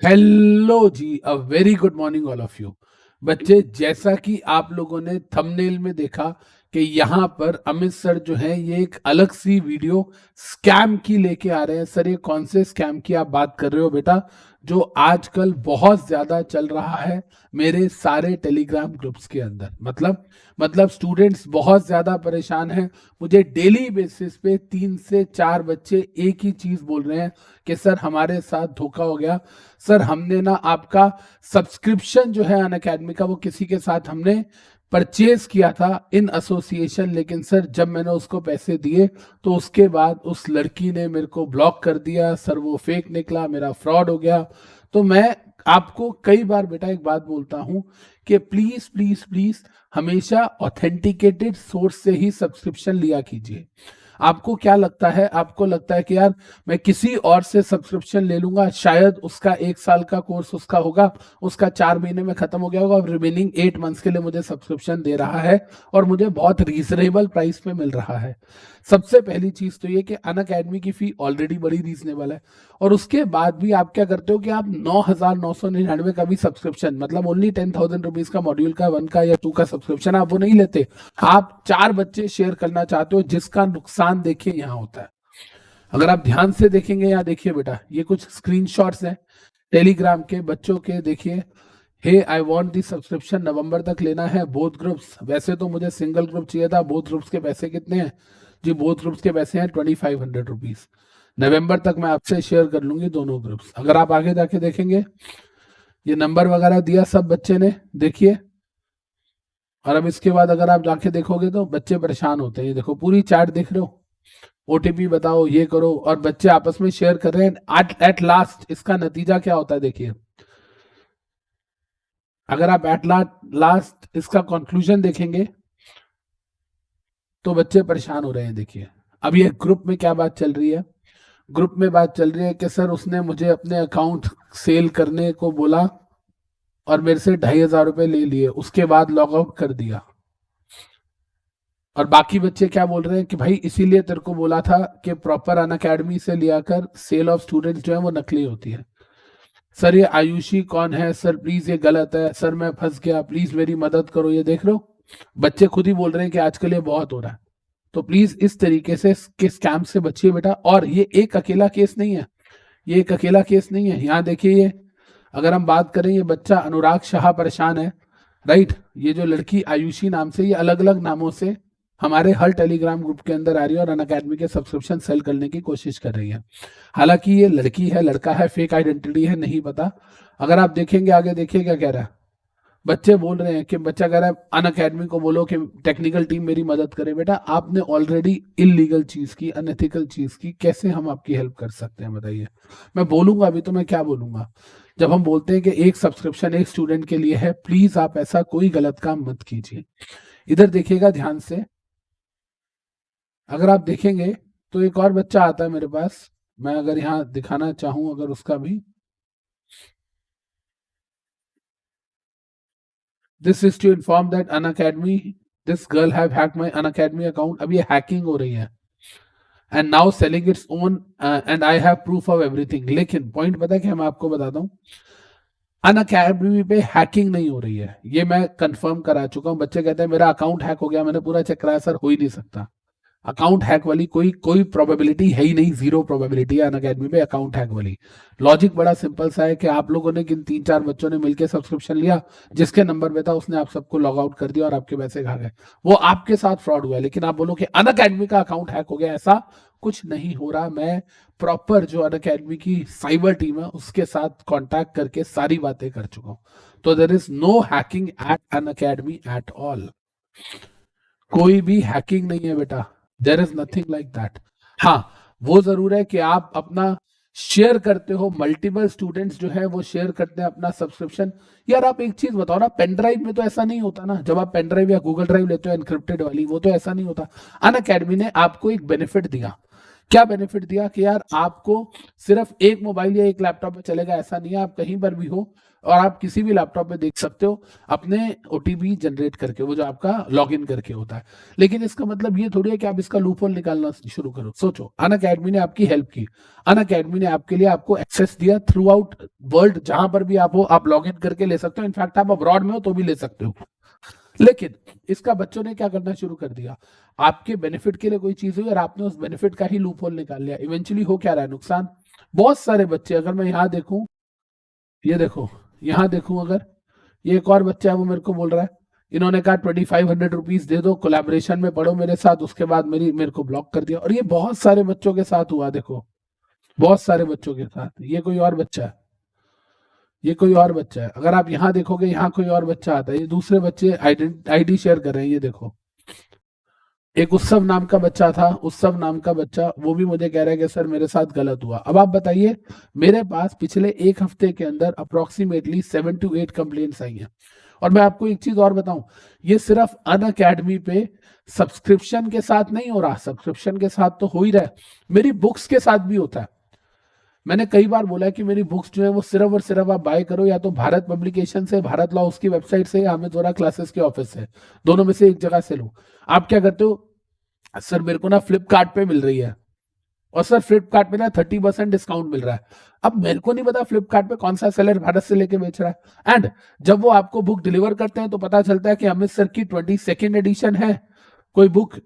Hello जी, a very good morning all of you. बच्चे, जैसा कि आप लोगों ने थंबनेल में देखा कि यहाँ पर अमित सर जो है ये एक अलग सी वीडियो स्कैम की लेके आ रहे हैं। सर, ये कौन से स्कैम की आप बात कर रहे हो बेटा? जो आजकल बहुत ज्यादा चल रहा है मेरे सारे टेलीग्राम ग्रुप्स के अंदर। मतलब स्टूडेंट्स बहुत ज्यादा परेशान हैं। मुझे डेली बेसिस पे 3 से 4 बच्चे एक ही चीज बोल रहे हैं कि सर हमारे साथ धोखा हो गया। सर, हमने ना आपका सब्सक्रिप्शन जो है अनअकैडमी का वो किसी के साथ हमने परचेज किया था इन एसोसिएशन, लेकिन सर जब मैंने उसको पैसे दिए तो उसके बाद उस लड़की ने मेरे को ब्लॉक कर दिया। सर, वो फेक निकला, मेरा फ्रॉड हो गया। तो मैं आपको कई बार बेटा एक बात बोलता हूं कि प्लीज प्लीज प्लीज हमेशा ऑथेंटिकेटेड सोर्स से ही सब्सक्रिप्शन लिया कीजिए। आपको क्या लगता है? आपको लगता है कि यार मैं किसी और से सब्सक्रिप्शन ले लूंगा, शायद उसका 1 साल का कोर्स उसका होगा, उसका 4 महीने में खत्म हो गया होगा और रिमेनिंग 8 मंथ्स के लिए मुझे सब्सक्रिप्शन दे रहा है और मुझे बहुत रीजनेबल प्राइस पे मिल रहा है। सबसे पहली चीज तो ये कि अनअकैडमी की फी ऑलरेडी बड़ी रीजनेबल है, और उसके बाद भी आप क्या करते हो कि आप 9,999 का भी सब्सक्रिप्शन, मतलब ओनली 10,000 रुपीज का मॉड्यूल का 1 का या 2 का सब्सक्रिप्शन, आप वो नहीं लेते। आप 4 बच्चे शेयर करना चाहते हो, जिसका नुकसान देखिए यहाँ होता है। अगर आप ध्यान से देखेंगे, यहाँ देखिए बेटा, ये कुछ स्क्रीनशॉट्स हैं टेलीग्राम के बच्चों के। देखिए, हे आई वांट दी सब्सक्रिप्शन, नवंबर तक लेना है बोथ ग्रुप्स। वैसे तो मुझे सिंगल ग्रुप चाहिए था। बोथ ग्रुप्स के पैसे कितने हैं जी? बोथ ग्रुप्स के पैसे हैं 2,500 रुपीज। नवंबर तक मैं आपसे शेयर कर लूंगी दोनों ग्रुप्स। अगर आप आगे जाके देखेंगे, ये नंबर वगैरह दिया सब बच्चे ने, देखिए। और अब इसके बाद अगर आप जाके देखोगे तो बच्चे परेशान होते हैं। ये देखो, पूरी चैट देख रहे हो, ओटीपी बताओ, ये करो, और बच्चे आपस में शेयर कर रहे हैं। एट लास्ट इसका नतीजा क्या होता है देखिए। अगर आप एट लास्ट इसका कंक्लूजन देखेंगे तो बच्चे परेशान हो रहे हैं। देखिए, अब ये ग्रुप में क्या बात चल रही है। ग्रुप में बात चल रही है कि सर उसने मुझे अपने अकाउंट सेल करने को बोला और मेरे से 2,500 रुपए ले लिए, उसके बाद लॉग आउट कर दिया। और बाकी बच्चे क्या बोल रहे हैं कि भाई इसीलिए तेरे को बोला था कि प्रॉपर अनअकैडमी से लिया कर, सेल ऑफ स्टूडेंट्स जो है वो नकली होती है। सर, ये आयुषी कौन है? सर प्लीज ये गलत है। सर मैं फंस गया, प्लीज मेरी मदद करो। ये देख लो, बच्चे खुद ही बोल रहे हैं कि आजकल ये बहुत हो रहा है। तो प्लीज इस तरीके से के स्कैम से बचिए बेटा। और ये एक अकेला केस नहीं है, ये एक अकेला केस नहीं है। यहाँ देखिए, ये अगर हम बात करें, ये बच्चा अनुराग शाह परेशान है, राइट। ये जो लड़की आयुषी नाम से, ये अलग अलग नामों से हमारे हर टेलीग्राम ग्रुप के अंदर आ रही है और अनअकैडमी के सब्सक्रिप्शन सेल करने की कोशिश कर रही है। हालांकि ये लड़की है, लड़का है, फेक आइडेंटिटी है, नहीं पता। अगर आप देखेंगे आगे, देखिए क्या कह रहा है। बच्चे बोल रहे हैं कि बच्चा कह रहा है अनअकैडमी को बोलो कि टेक्निकल टीम मेरी मदद करे। बेटा, आपने ऑलरेडी इलीगल चीज की, अनएथिकल चीज की, कैसे हम आपकी हेल्प कर सकते हैं बताइए? मैं बोलूंगा अभी, तो मैं क्या बोलूंगा? जब हम बोलते हैं कि एक सब्सक्रिप्शन एक स्टूडेंट के लिए है, प्लीज आप ऐसा कोई गलत काम मत कीजिए। इधर देखिएगा ध्यान से। अगर आप देखेंगे तो एक और बच्चा आता है मेरे पास। मैं अगर यहाँ दिखाना चाहूं, अगर उसका भी, this is to inform that Unacademy, this girl have hacked my Unacademy account. अब ये हैकिंग हो रही है and now selling its own, and I have proof of everything. लेकिन पॉइंट पता है कि मैं आपको बताता हूँ, अनअकैडमी पे हैकिंग नहीं हो रही है, ये मैं कंफर्म करा चुका हूँ। बच्चे कहते हैं मेरा अकाउंट हैक हो गया, मैंने पूरा चेक कराया, सर हो ही नहीं सकता। अकाउंट हैक वाली कोई कोई प्रोबेबिलिटी है ही नहीं, जीरो प्रोबेबिलिटी है अनअकैडमी पे अकाउंट हैक वाली। लॉजिक बड़ा सिंपल सा है कि आप लोगों ने, किन 3-4 बच्चों ने मिलकर सब्सक्रिप्शन लिया, जिसके नंबर पे था उसने आप सबको लॉग आउट कर दिया और आपके पैसे खा गए। वो आपके साथ फ्रॉड हुआ है। लेकिन आप बोलो कि अनअकैडमी का अकाउंट हैक हो गया, ऐसा कुछ नहीं हो रहा। मैं प्रॉपर जो अनअकैडमी की साइबर टीम है उसके साथ कॉन्टैक्ट करके सारी बातें कर चुका हूं। तो there is no hacking at Unacademy at all. कोई भी हैकिंग नहीं है बेटा, there is nothing like that. हाँ, वो जरूर है कि आप अपना शेयर करते हो, मल्टीपल स्टूडेंट्स जो है वो शेयर करते हैं अपना सब्सक्रिप्शन। यार आप एक चीज बताओ ना, पेन ड्राइव में तो ऐसा नहीं होता ना। जब आप पेन ड्राइव या गूगल ड्राइव लेते हो एनक्रिप्टेड वाली, वो तो ऐसा नहीं होता। अनअकैडमी ने आपको एक बेनिफिट दिया क्या बेनिफिट दिया कि यार आपको सिर्फ एक मोबाइल या एक लैपटॉप में चलेगा ऐसा नहीं है, आप कहीं पर भी हो और आप किसी भी लैपटॉप में देख सकते हो अपने ओटीपी जनरेट करके, वो जो आपका लॉगिन करके होता है। लेकिन इसका मतलब ये थोड़ी है कि आप इसका लूपहोल निकालना शुरू करो। सोचो, अनअकैडमी ने आपकी हेल्प की, अनअकैडमी ने आपके लिए आपको एक्सेस दिया थ्रू आउट वर्ल्ड, जहां पर भी आप हो आप लॉग इन करके ले सकते हो। इनफैक्ट आप अब्रॉड में हो तो भी ले सकते हो। लेकिन इसका बच्चों ने क्या करना शुरू कर दिया, आपके बेनिफिट के लिए कोई चीज हुई और आपने उस बेनिफिट का ही लूप होल निकाल लिया। इवेंचुअली हो क्या रहा है, नुकसान। बहुत सारे बच्चे, अगर मैं यहाँ देखूं, ये देखो, यहाँ देखूं अगर, ये एक और बच्चा है वो मेरे को बोल रहा है, इन्होंने कहा 2500 रुपीज दे दो, कोलैबोरेशन में पढ़ो मेरे साथ, उसके बाद मेरे को ब्लॉक कर दिया। और ये बहुत सारे बच्चों के साथ हुआ, देखो बहुत सारे बच्चों के साथ। ये कोई और बच्चा है, ये कोई और बच्चा है, अगर आप यहाँ देखोगे यहाँ कोई और बच्चा आता है, ये दूसरे बच्चे आईडी शेयर कर रहे हैं। ये देखो, एक उत्सव नाम का बच्चा था, उत्सव नाम का बच्चा, वो भी मुझे कह रहा है कि सर मेरे साथ गलत हुआ। अब आप बताइए, मेरे पास पिछले एक हफ्ते के अंदर अप्रोक्सीमेटली 7 to 8 कंप्लेंट्स आई हैं। और मैं आपको एक चीज और बताऊं, ये सिर्फ अनअकैडमी पे सब्सक्रिप्शन के साथ नहीं हो रहा, सब्सक्रिप्शन के साथ तो हो ही रहा है, मेरी बुक्स के साथ भी होता है। मैंने कई बार बोला है कि मेरी बुक्स जो है वो सिर्फ और सिर्फ आप बाय करो या तो भारत पब्लिकेशन से, भारत लॉ उसकी वेबसाइट से, या अमित वोरा क्लासेस के ऑफिस से, दोनों में से एक जगह से लो। आप क्या करते हो, सर मेरे को ना फ्लिपकार्ट पे मिल रही है, और सर फ्लिपकार्ट पे ना 30% डिस्काउंट मिल रहा है। अब मेरे को नहीं पता फ्लिपकार्ट पे कौन सा सेलर भारत से लेके बेच रहा है, एंड जब वो आपको बुक डिलीवर करते हैं तो पता चलता है कि अमित सर की 22nd एडिशन है कोई बुक,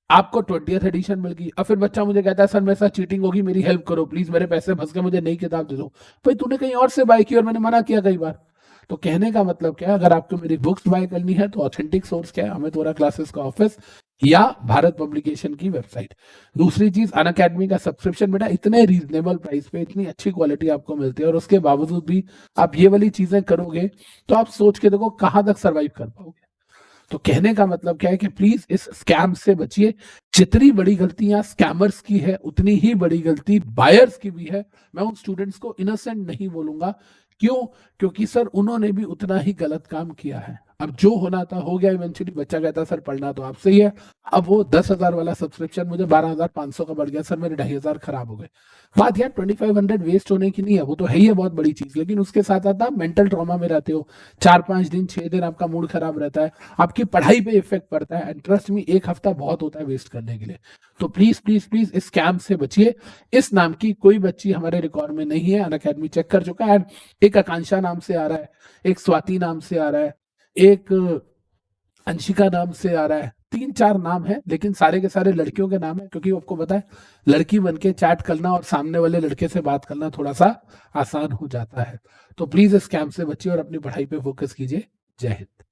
आपको 20th एडिशन मिल गई। अब फिर बच्चा मुझे कहता है सर मेरे साथ चीटिंग होगी, मेरी हेल्प करो प्लीज, मेरे पैसे फंस गए, मुझे नई किताब दे दो। भाई तूने कहीं और से बाय की और मैंने मना किया कई बार। तो कहने का मतलब क्या है, अगर आपको मेरी बुक्स बाय करनी है तो ऑथेंटिक सोर्स क्या है, अमित वोरा क्लासेस का ऑफिस या भारत पब्लिकेशन की वेबसाइट। दूसरी चीज, अनअकैडमी का सब्सक्रिप्शन बेटा इतने रीजनेबल प्राइस पे इतनी अच्छी क्वालिटी आपको मिलती है, और उसके बावजूद भी आप ये वाली चीजें करोगे तो आप सोच के देखो कहां तक सर्वाइव कर पाओगे। तो कहने का मतलब क्या है कि प्लीज इस स्कैम से बचिए। जितनी बड़ी गलतियां स्कैमर्स की है उतनी ही बड़ी गलती बायर्स की भी है। मैं उन स्टूडेंट्स को इनोसेंट नहीं बोलूंगा, क्यों, क्योंकि सर उन्होंने भी उतना ही गलत काम किया है। अब जो होना था हो गया, इवेंचुअली बच्चा कहता सर पढ़ना तो आपसे ही है। अब वो 10,000 वाला सब्सक्रिप्शन मुझे 12,500 का बढ़ गया, सर मेरे 2,500 खराब हो गए। बात यार 2500 वेस्ट होने की नहीं है, वो तो है ही है बहुत बड़ी चीज, लेकिन उसके साथ साथ आप मेंटल ट्रॉमा में रहते हो, 4-5 दिन 6 दिन आपका मूड खराब रहता है, आपकी पढ़ाई पे इफेक्ट पड़ता है, एंड ट्रस्ट मी एक हफ्ता बहुत होता है वेस्ट करने के लिए। तो प्लीज प्लीज प्लीज इस स्कैम से बचिए। इस नाम की कोई बच्ची हमारे रिकॉर्ड में नहीं है, अनअकैडमी चेक कर चुका है। एक आकांक्षा नाम से आ रहा है, एक स्वाति नाम से आ रहा है, एक अंशिका नाम से आ रहा है, 3-4 नाम है, लेकिन सारे के सारे लड़कियों के नाम है, क्योंकि आपको पता है लड़की बन के चैट करना और सामने वाले लड़के से बात करना थोड़ा सा आसान हो जाता है। तो प्लीज इस स्कैम से बचिए और अपनी पढ़ाई पे फोकस कीजिए। जय हिंद।